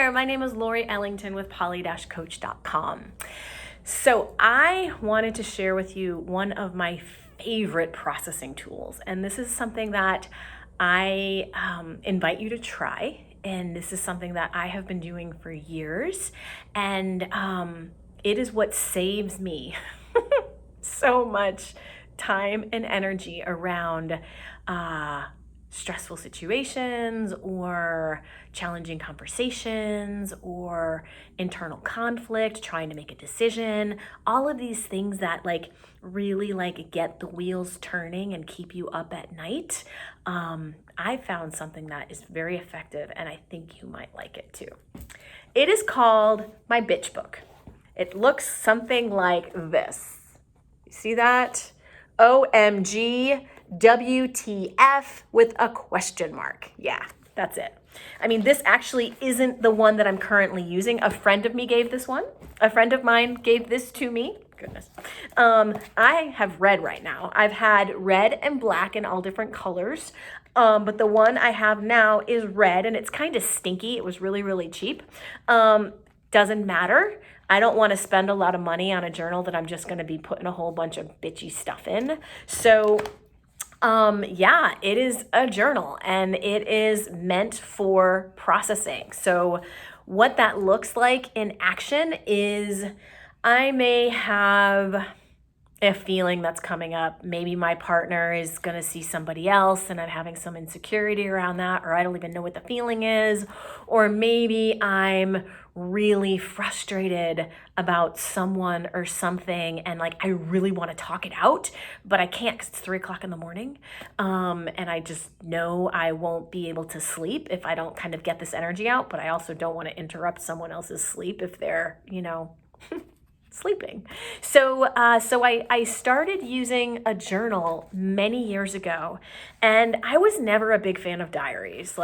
there, my name is Lori Ellington with poly-coach.com. So I wanted to share with you one of my favorite processing tools, and this is something that I invite you to try, and this is something that I have been doing for years, and it is what saves me so much time and energy around stressful situations or challenging conversations or internal conflict, trying to make a decision, all of these things that really get the wheels turning and keep you up at night. I found something that is very effective, and I think you might like it too. It is called my Bitch Book. It looks something like this. You see that? OMG, WTF with a question mark. Yeah, that's it. I mean, this actually isn't the one that I'm currently using. A friend of me gave this one. A friend of mine gave this to me. Goodness. I have red right now. I've had red and black in all different colors. But the one I have now is red, and it's kind of stinky. It was really, really cheap. Doesn't matter. I don't want to spend a lot of money on a journal that I'm just going to be putting a whole bunch of bitchy stuff in. So yeah, it is a journal, and it is meant for processing. So what that looks like in action is I may have a feeling that's coming up. Maybe my partner is going to see somebody else and I'm having some insecurity around that, or I don't even know what the feeling is. Or maybe I'm really frustrated about someone or something and I really want to talk it out, but I can't because it's 3:00 in the morning. And I just know I won't be able to sleep if I don't kind of get this energy out, but I also don't want to interrupt someone else's sleep if they're, sleeping. So I started using a journal many years ago, and I was never a big fan of diaries,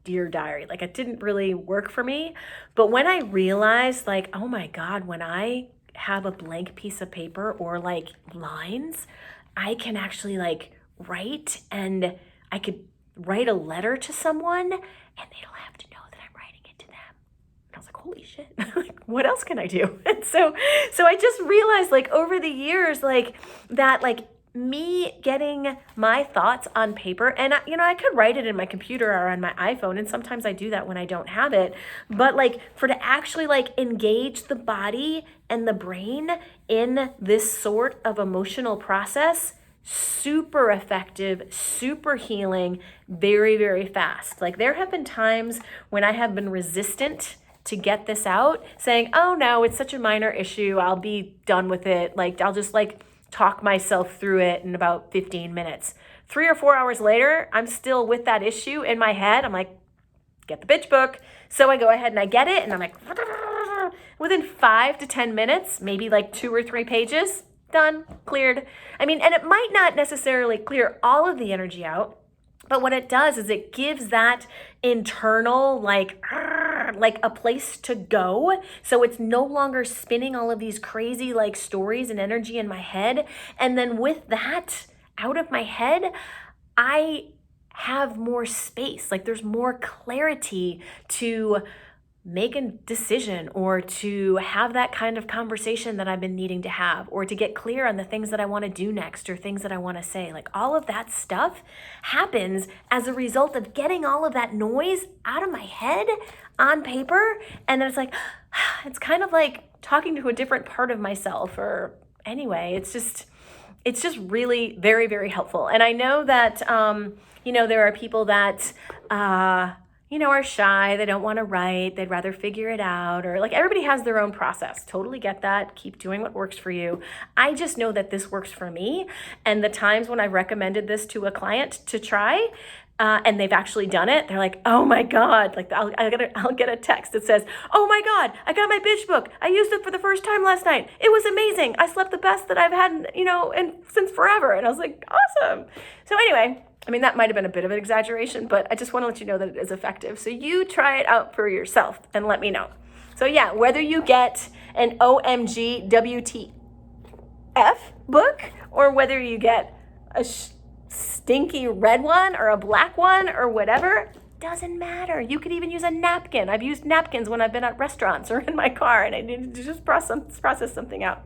Dear Diary. It didn't really work for me. But when I realized oh my God, when I have a blank piece of paper or lines, I can actually write, and I could write a letter to someone and they don't have to know that I'm writing it to them. I was like, holy shit, what else can I do? And so I just realized over the years, that me getting my thoughts on paper, and I could write it in my computer or on my iPhone, and sometimes I do that when I don't have it, but for to actually engage the body and the brain in this sort of emotional process, super effective, super healing, very, very fast. There have been times when I have been resistant to get this out, saying, oh no, it's such a minor issue, I'll be done with it. I'll just talk myself through it in about 15 minutes. 3 or 4 hours later, I'm still with that issue in my head. I'm like, get the bitch book. So I go ahead and I get it, and I'm like, within 5 to 10 minutes, maybe 2 or 3 pages, done, cleared. I mean, and it might not necessarily clear all of the energy out, but what it does is it gives that internal, a place to go. So it's no longer spinning all of these crazy stories and energy in my head. And then with that out of my head, I have more space. There's more clarity to make a decision, or to have that kind of conversation that I've been needing to have, or to get clear on the things that I want to do next, or things that I want to say. All of that stuff happens as a result of getting all of that noise out of my head on paper. And then it's kind of like talking to a different part of myself, or anyway, it's just really very, very helpful. And I know that, there are people that, are shy, they don't want to write, they'd rather figure it out, or everybody has their own process. Totally get that. Keep doing what works for you. I just know that this works for me. And the times when I've recommended this to a client to try, and they've actually done it, they're like, oh my God, I'll get a text that says, oh my God, I got my bitch book. I used it for the first time last night. It was amazing. I slept the best that I've had, since forever. And I was like, awesome. So anyway, that might have been a bit of an exaggeration, but I just want to let you know that it is effective. So you try it out for yourself and let me know. So yeah, whether you get an OMG WTF book, or whether you get a stinky red one or a black one or whatever, doesn't matter. You could even use a napkin. I've used napkins when I've been at restaurants or in my car and I needed to just process something out.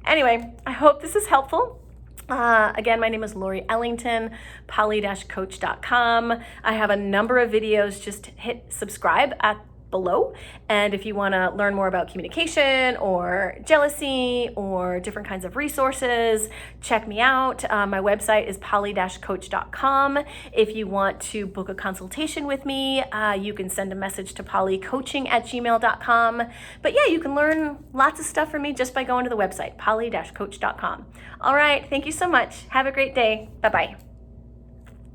Anyway, I hope this is helpful. Again, my name is Lori Ellington, poly-coach.com. I have a number of videos. Just hit subscribe at below. And if you want to learn more about communication or jealousy or different kinds of resources, check me out. My website is poly-coach.com. If you want to book a consultation with me, you can send a message to polycoaching@gmail.com. But yeah, you can learn lots of stuff from me just by going to the website, poly-coach.com. All right, thank you so much. Have a great day. Bye-bye.